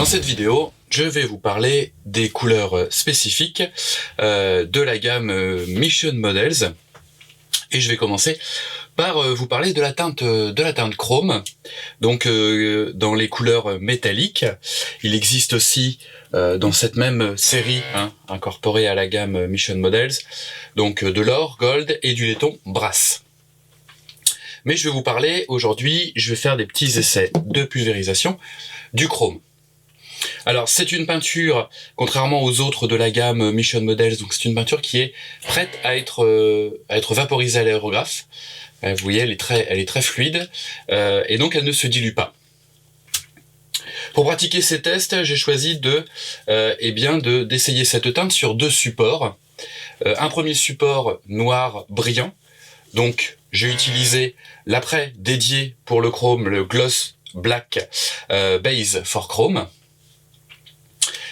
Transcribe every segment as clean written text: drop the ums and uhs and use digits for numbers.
Dans cette vidéo, je vais vous parler des couleurs spécifiques de la gamme Mission Models. Et je vais commencer par vous parler de la teinte chrome. Donc dans les couleurs métalliques, il existe aussi dans cette même série incorporée à la gamme Mission Models, donc de l'or, gold et du laiton brass. Mais je vais vous parler aujourd'hui, je vais faire des petits essais de pulvérisation du chrome. Alors c'est une peinture, contrairement aux autres de la gamme Mission Models, donc c'est une peinture qui est prête à être vaporisée à l'aérographe. Vous voyez, elle est très fluide et donc elle ne se dilue pas. Pour pratiquer ces tests, j'ai choisi d'essayer cette teinte sur deux supports. Un premier support noir brillant, donc j'ai utilisé l'après dédié pour le chrome, le Gloss Black Base for Chrome,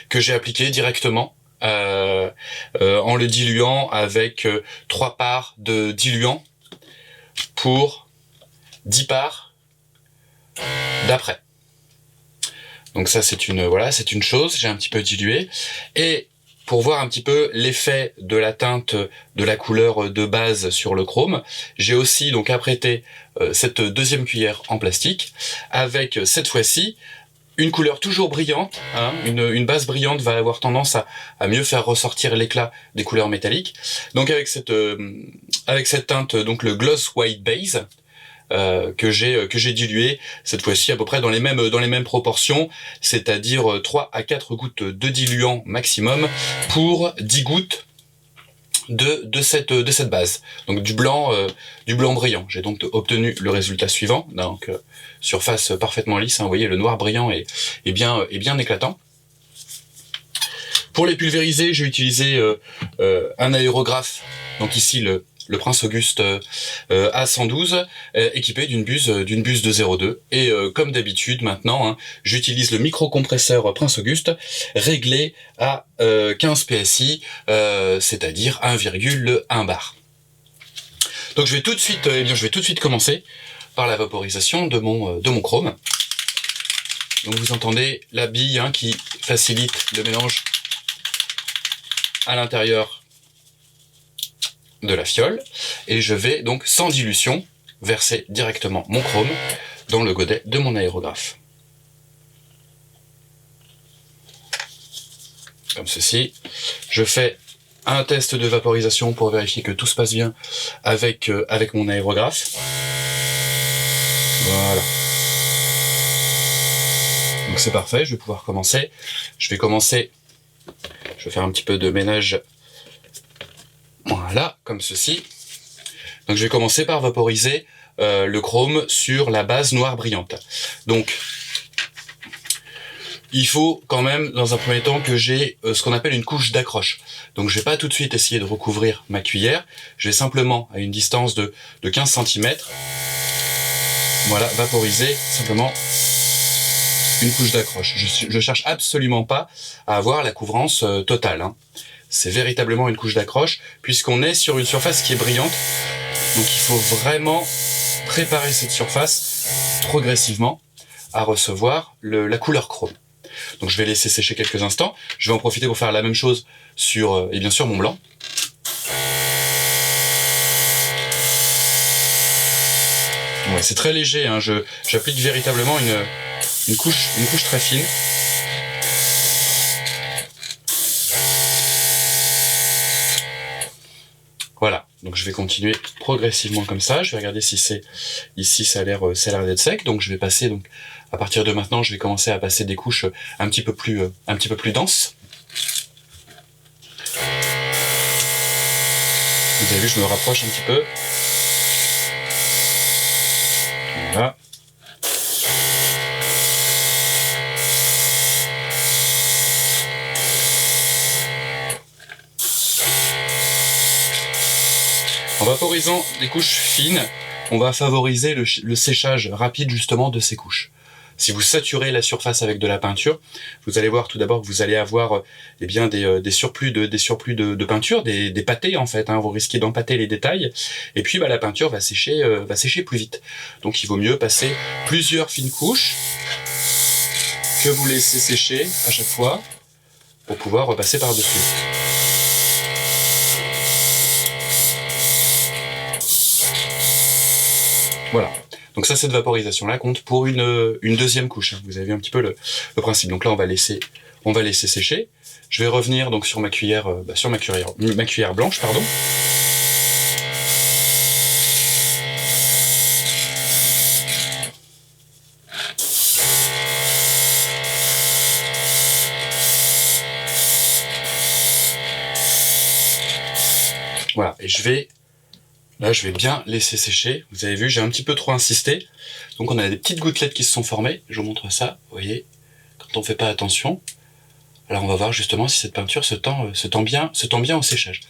que j'ai appliqué directement en le diluant avec 3 parts de diluant pour 10 parts d'après. Donc ça c'est une chose, j'ai un petit peu dilué. Et pour voir un petit peu l'effet de la teinte de la couleur de base sur le chrome, j'ai aussi donc apprêté cette deuxième cuillère en plastique avec cette fois-ci une couleur toujours brillante, une base brillante va avoir tendance à mieux faire ressortir l'éclat des couleurs métalliques. Donc avec cette teinte, donc le Gloss White Base, que j'ai dilué cette fois-ci à peu près dans les mêmes proportions, c'est-à-dire 3 à 4 gouttes de diluant maximum pour 10 gouttes de cette base, donc du blanc brillant. J'ai donc obtenu le résultat suivant, donc surface parfaitement lisse, vous voyez le noir brillant est bien éclatant. Pour les pulvériser, j'ai utilisé un aérographe, donc ici le Prince Auguste A112, équipé d'une buse de 0,2. Et comme d'habitude maintenant, j'utilise le microcompresseur Prince Auguste réglé à 15 PSI, c'est-à-dire 1,1 bar. Donc je vais tout de suite commencer par la vaporisation de mon chrome. Donc vous entendez la bille qui facilite le mélange à l'intérieur de la fiole, et je vais donc sans dilution verser directement mon chrome dans le godet de mon aérographe. Comme ceci. Je fais un test de vaporisation pour vérifier que tout se passe bien avec mon aérographe. Voilà. Donc c'est parfait, je vais pouvoir commencer. Je vais faire un petit peu de ménage. Voilà, comme ceci. Donc je vais commencer par vaporiser le chrome sur la base noire brillante. Donc il faut quand même dans un premier temps que j'ai ce qu'on appelle une couche d'accroche. Donc je vais pas tout de suite essayer de recouvrir ma cuillère, je vais simplement à une distance de 15 cm, voilà, vaporiser simplement une couche d'accroche. Je cherche absolument pas à avoir la couvrance totale. C'est véritablement une couche d'accroche, puisqu'on est sur une surface qui est brillante. Donc il faut vraiment préparer cette surface progressivement à recevoir la couleur chrome. Donc je vais laisser sécher quelques instants. Je vais en profiter pour faire la même chose sur mon blanc. Ouais, c'est très léger, j'applique véritablement une couche très fine. Voilà, donc je vais continuer progressivement comme ça. Je vais regarder si ici ça a l'air d'être sec. Donc je vais passer, donc à partir de maintenant, je vais commencer à passer des couches un petit peu plus denses. Vous avez vu, je me rapproche un petit peu. Voilà. En vaporisant des couches fines, on va favoriser le séchage rapide justement de ces couches. Si vous saturez la surface avec de la peinture, vous allez voir tout d'abord que vous allez avoir des surplus de peinture, des pâtés en fait. Vous risquez d'empâter les détails, et puis la peinture va sécher plus vite. Donc il vaut mieux passer plusieurs fines couches que vous laissez sécher à chaque fois pour pouvoir repasser par-dessus. Voilà. Donc ça, cette vaporisation-là compte pour une deuxième couche. Vous avez vu un petit peu le principe. Donc là, on va laisser sécher. Je vais revenir donc sur ma cuillère, ma cuillère blanche, pardon. Voilà, et je vais bien laisser sécher. Vous avez vu, j'ai un petit peu trop insisté. Donc on a des petites gouttelettes qui se sont formées. Je vous montre ça, vous voyez, quand on ne fait pas attention. Alors on va voir justement si cette peinture se tend bien au séchage.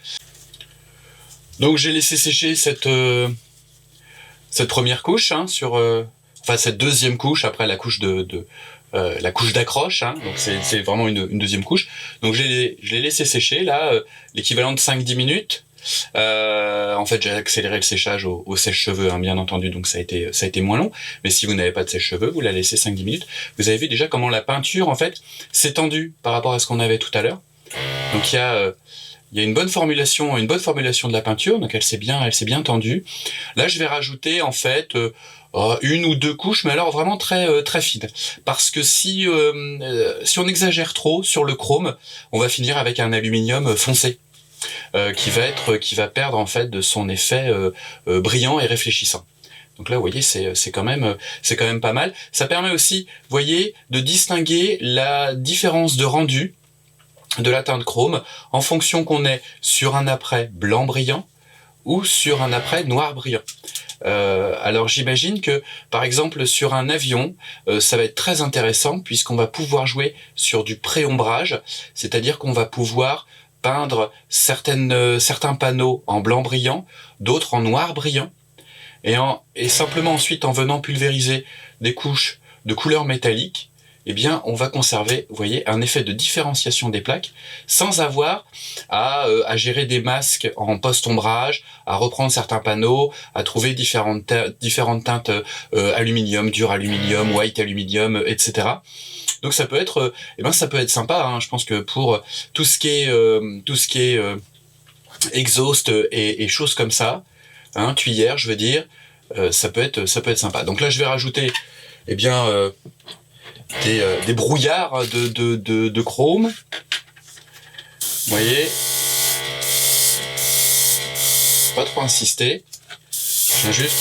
Donc j'ai laissé sécher cette première couche, hein, enfin cette deuxième couche après la couche la couche d'accroche, hein, donc c'est vraiment une deuxième couche. Donc je l'ai laissé sécher là, l'équivalent de 5-10 minutes. En fait, j'ai accéléré le séchage au sèche-cheveux, hein, bien entendu, donc ça a été moins long. Mais si vous n'avez pas de sèche-cheveux, vous la laissez 5-10 minutes. Vous avez vu déjà comment la peinture, en fait, s'est tendue par rapport à ce qu'on avait tout à l'heure. Donc il y a une bonne formulation de la peinture, donc elle s'est bien tendue. Là, je vais rajouter en fait une ou deux couches, mais alors vraiment très très fines, parce que si on exagère trop sur le chrome, on va finir avec un aluminium foncé. Qui va perdre en fait de son effet brillant et réfléchissant. Donc là, vous voyez, c'est quand même pas mal. Ça permet aussi, vous voyez, de distinguer la différence de rendu de la teinte chrome en fonction qu'on est sur un apprêt blanc brillant ou sur un apprêt noir brillant. Alors j'imagine que par exemple sur un avion, ça va être très intéressant puisqu'on va pouvoir jouer sur du pré-ombrage, c'est-à-dire qu'on va pouvoir peindre certains panneaux en blanc brillant, d'autres en noir brillant, et simplement ensuite en venant pulvériser des couches de couleur métallique, eh bien on va conserver, vous voyez, un effet de différenciation des plaques sans avoir à gérer des masques en post-ombrage, à reprendre certains panneaux, à trouver différentes teintes aluminium, dur aluminium, white aluminium, etc. Donc ça peut être sympa, hein. Je pense que pour tout ce qui est exhaust et choses comme ça, hein, tuyère, je veux dire, ça peut être sympa. Donc là, je vais rajouter, eh bien, des brouillards de chrome. Vous voyez, pas trop insister. Je viens juste,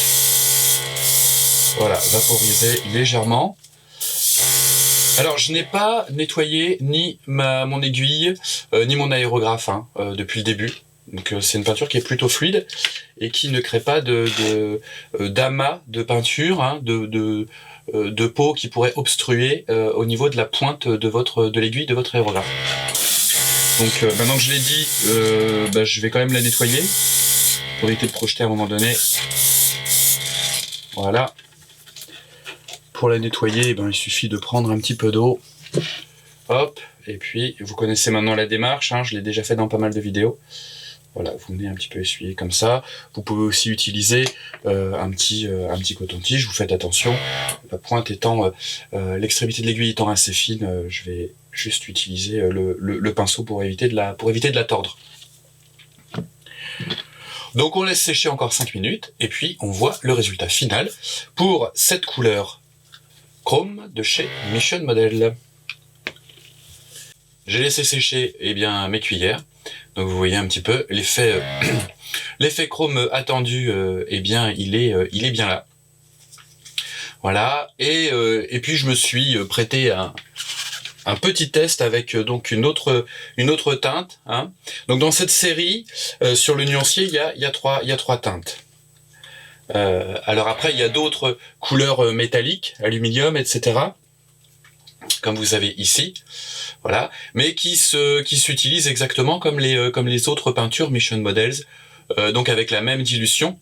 voilà, vaporiser légèrement. Alors, je n'ai pas nettoyé ni mon aiguille, ni mon aérographe, hein, depuis le début. Donc c'est une peinture qui est plutôt fluide et qui ne crée pas d'amas de peinture, hein, de peau qui pourrait obstruer au niveau de la pointe de l'aiguille de votre aérographe. Donc maintenant que je l'ai dit, je vais quand même la nettoyer pour éviter de projeter à un moment donné. Voilà. Pour la nettoyer, il suffit de prendre un petit peu d'eau. Hop, et puis vous connaissez maintenant la démarche, hein, je l'ai déjà fait dans pas mal de vidéos. Voilà, vous venez un petit peu essuyer comme ça. Vous pouvez aussi utiliser un petit coton-tige. Vous faites attention. La pointe étant, l'extrémité de l'aiguille étant assez fine, je vais juste utiliser le pinceau pour éviter de la tordre. Donc on laisse sécher encore 5 minutes et puis on voit le résultat final pour cette couleur chrome de chez Mission Model. J'ai laissé sécher mes cuillères. Donc vous voyez un petit peu l'effet l'effet chrome attendu, il est bien là. Voilà, et puis je me suis prêté un petit test avec donc une autre teinte, hein. Donc dans cette série sur le nuancier, il y a trois teintes. Alors après il y a d'autres couleurs métalliques, aluminium, etc. comme vous avez ici, voilà, mais qui s'utilisent exactement comme les autres peintures Mission Models, donc avec la même dilution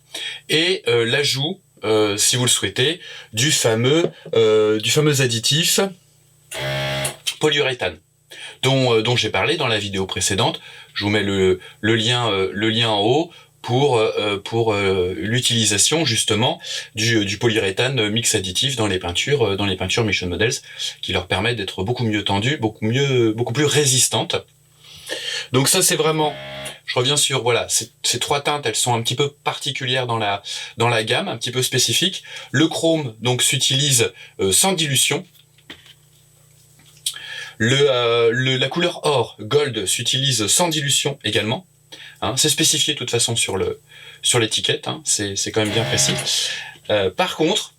et l'ajout, si vous le souhaitez, du fameux additif polyuréthane dont j'ai parlé dans la vidéo précédente. Je vous mets le lien en haut pour l'utilisation justement du polyuréthane mix additif dans les peintures Mission Models, qui leur permet d'être beaucoup mieux tendues, beaucoup plus résistantes. Donc ça c'est vraiment, je reviens sur voilà, ces trois teintes, elles sont un petit peu particulières dans la gamme, un petit peu spécifiques. Le chrome donc s'utilise sans dilution. La couleur or, gold, s'utilise sans dilution également. Hein, c'est spécifié de toute façon sur l'étiquette, hein, c'est quand même bien précis. Par contre,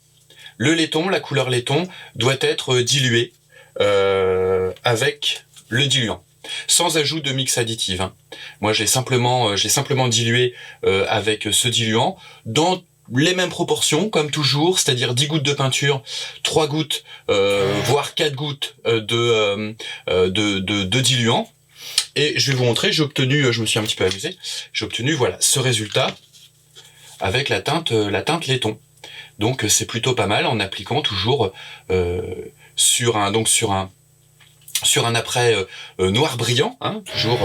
le laiton, la couleur laiton, doit être dilué avec le diluant, sans ajout de mix additif. Hein. Moi, j'ai simplement dilué avec ce diluant dans les mêmes proportions, comme toujours, c'est-à-dire 10 gouttes de peinture, 3 gouttes, voire 4 gouttes de diluant. Et je vais vous montrer, j'ai obtenu, je me suis un petit peu amusé, j'ai obtenu voilà ce résultat avec la teinte laiton. Donc c'est plutôt pas mal en appliquant toujours sur un après noir brillant, hein, toujours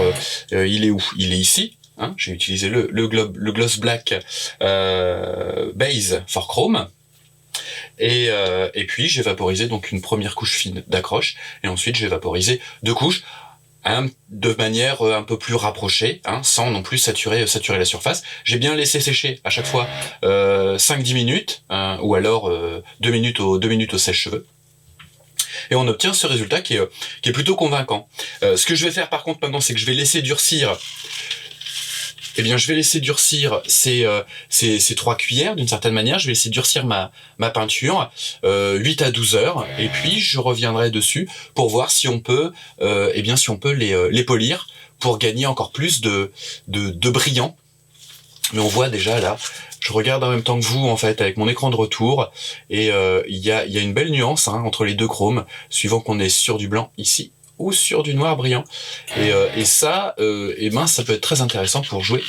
il est où? Il est ici. Hein, j'ai utilisé le gloss black base for chrome. Et puis j'ai vaporisé donc une première couche fine d'accroche, et ensuite j'ai vaporisé 2 couches, hein, de manière un peu plus rapprochée, hein, sans non plus saturer la surface. J'ai bien laissé sécher à chaque fois 5-10 minutes, hein, ou alors 2 minutes au sèche-cheveux. Et on obtient ce résultat qui est plutôt convaincant. Ce que je vais faire par contre maintenant, c'est que je vais laisser durcir. Eh bien, je vais laisser durcir ces 3 cuillères d'une certaine manière. Je vais laisser durcir ma peinture 8 à 12 heures, et puis je reviendrai dessus pour voir si on peut, si on peut les polir pour gagner encore plus de brillant. Mais on voit déjà là, je regarde en même temps que vous en fait avec mon écran de retour, et il y a une belle nuance, hein, entre les deux chromes, suivant qu'on est sur du blanc ici ou sur du noir brillant. Et ça, ça peut être très intéressant pour jouer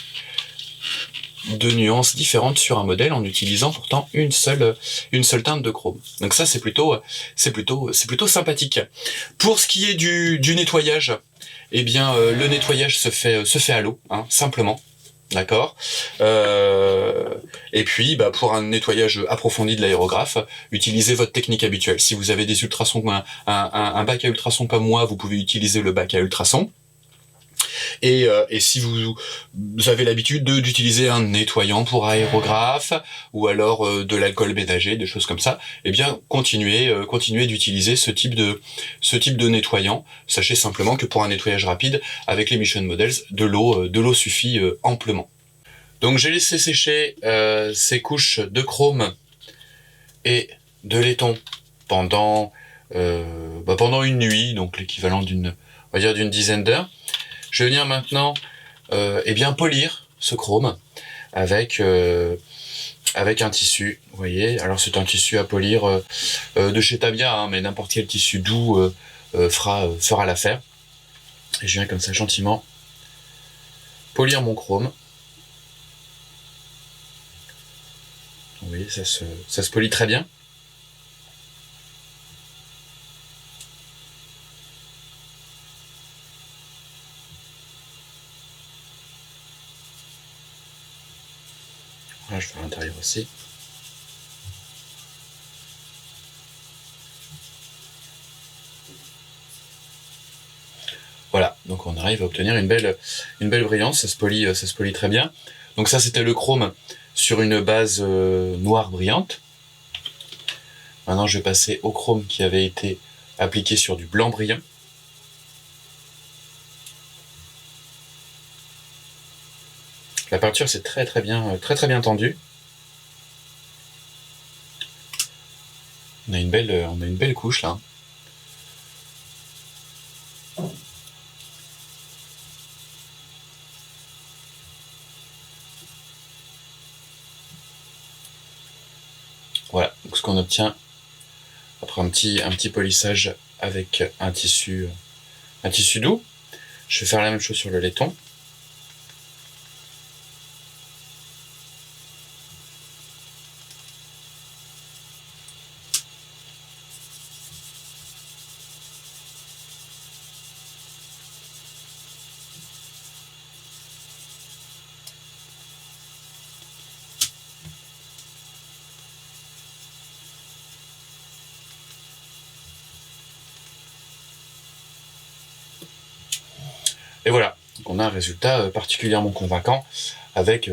de nuances différentes sur un modèle en utilisant pourtant une seule teinte de chrome. Donc ça c'est plutôt sympathique. Pour ce qui est du nettoyage, eh bien le nettoyage se fait à l'eau, hein, simplement. D'accord. Et puis, pour un nettoyage approfondi de l'aérographe, utilisez votre technique habituelle. Si vous avez des ultrasons, un bac à ultrasons comme moi, vous pouvez utiliser le bac à ultrasons. Et si vous avez l'habitude d'utiliser un nettoyant pour aérographe, ou alors de l'alcool ménager, des choses comme ça, eh bien continuez d'utiliser ce type de nettoyant. Sachez simplement que pour un nettoyage rapide, avec les Mission Models, de l'eau suffit amplement. Donc j'ai laissé sécher ces couches de chrome et de laiton pendant une nuit, donc l'équivalent d'une dizaine d'heures. Je vais venir maintenant polir ce chrome avec un tissu. Vous voyez, alors c'est un tissu à polir de chez Tabia, hein, mais n'importe quel tissu doux fera l'affaire. Et je viens comme ça gentiment polir mon chrome. Vous voyez, ça se polit très bien. Là, je fais l'intérieur aussi. Voilà, donc on arrive à obtenir une belle brillance, ça se polit très bien. Donc ça, c'était le chrome sur une base noire brillante. Maintenant, je vais passer au chrome qui avait été appliqué sur du blanc brillant. La peinture c'est très bien tendue. On a une belle couche là. Voilà, donc ce qu'on obtient après un petit polissage avec un tissu doux. Je vais faire la même chose sur le laiton. Et voilà, donc on a un résultat particulièrement convaincant avec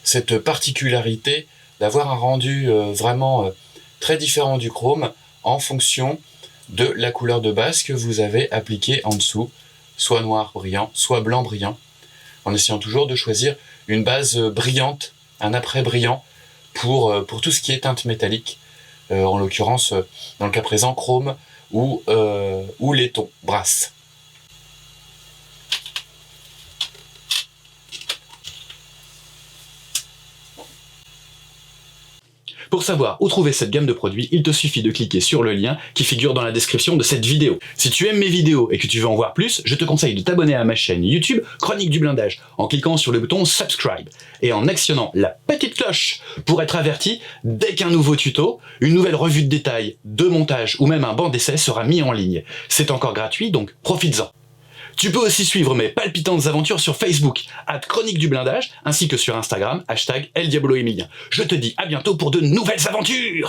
cette particularité d'avoir un rendu vraiment très différent du chrome en fonction de la couleur de base que vous avez appliquée en dessous, soit noir brillant, soit blanc brillant, en essayant toujours de choisir une base brillante, un après brillant pour tout ce qui est teinte métallique, en l'occurrence, dans le cas présent, chrome ou laiton, brasse. Pour savoir où trouver cette gamme de produits, il te suffit de cliquer sur le lien qui figure dans la description de cette vidéo. Si tu aimes mes vidéos et que tu veux en voir plus, je te conseille de t'abonner à ma chaîne YouTube Chronique du Blindage en cliquant sur le bouton Subscribe et en actionnant la petite cloche pour être averti dès qu'un nouveau tuto, une nouvelle revue de détails, de montage ou même un banc d'essai sera mis en ligne. C'est encore gratuit, donc profites-en. Tu peux aussi suivre mes palpitantes aventures sur Facebook, @Chronique du Blindage, ainsi que sur Instagram, #ElDiaboloEmilien. Je te dis à bientôt pour de nouvelles aventures!